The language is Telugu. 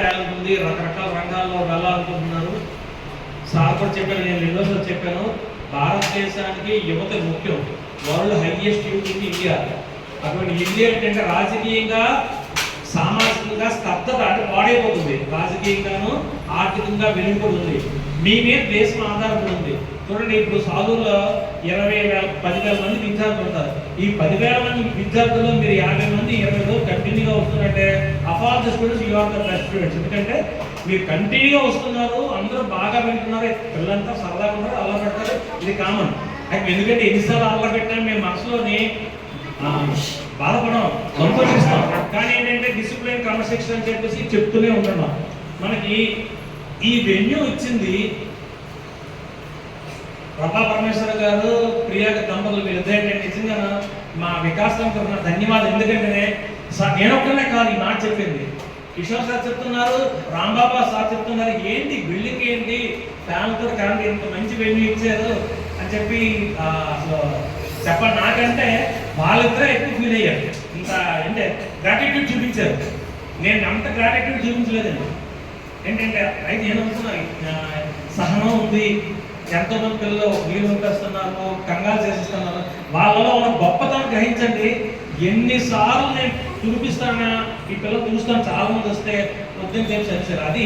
టాలెంట్ ఉంది, రకరకాల రంగాల్లో వెళ్ళాలనుకుంటున్నారు. సార్ కూడా చెప్పాను, నేను రెండోసారి చెప్పాను, భారతదేశానికి యువత ముఖ్యం. World highest youth in India. అటువంటి ఇండియా ఏంటంటే రాజకీయంగా, సామాజికంగా స్తబ్దత అంటే పాడైపోతుంది. రాజకీయంగాను ఆర్థికంగా వెనుకబడి మీ మీద దేశం ఆధారపడి ఉంది. చూడండి, ఇప్పుడు సాధువుల్లో 10,000 మంది విద్యార్థులు ఉంటారు. ఈ 10,000 మంది విద్యార్థుల్లో మీరు 50 మంది 20 రోజులు కంటిన్యూగా వస్తున్నారంటే of all the students you are the best students. ఎందుకంటే మీరు కంటిన్యూగా వస్తున్నారు, అందరూ బాగా వింటున్నారు, పిల్లలంతా సరదాగా ఉన్నారు, అలా పెడతారు, ఇది కామన్. ఎందుకంటే ఎన్నిసార్లు అలా పెట్టినా మేము మనసులోని బాధపడం, సంతోషిస్తాం. కానీ ఏంటంటే డిసిప్లిన్, క్రమశిక్షణ అని చెప్పేసి చెప్తూనే ఉంటున్నాం. మనకి ఈ వెన్యూ ఇచ్చింది ప్రభా పరమేశ్వర గారు, ప్రియా దంపతులు. మీరు ఇద్దరంటే నిజంగా మా వికాసం తరఫున ధన్యవాదాలు. ఎందుకంటే నేను ఒక్కనే కాదు ఈ మాట చెప్పింది. కిషోర్ సార్ చెప్తున్నారు, రాంబాబా సార్ చెప్తున్నారు, ఏంటి బిల్డింగ్ ఏంటి, ఫ్యాన్తో కరెంట్ ఎంత మంచి వెన్యూ ఇచ్చారు అని చెప్పి అసలు చెప్పండి. నాకంటే వాళ్ళిద్దరే ఎక్కువ ఫీల్ అయ్యారు. ఇంత అంటే గ్రాటిట్యూడ్ చూపించారు. నేను అంత గ్రాటిట్యూడ్ చూపించలేదండి. ఏంటంటే అయితే ఏమవుతున్నా సహనం ఉంది, ఎంతోమంది పిల్లలు నీళ్ళు ఉంటేస్తున్నారు, కంగారు చేసేస్తున్నారు. వాళ్ళలో ఉన్న గొప్పతనం గ్రహించండి. ఎన్నిసార్లు నేను చూపిస్తానా, ఈ పిల్లలు చూస్తాను, చాలా మంది వస్తే వద్దని చెప్పి అది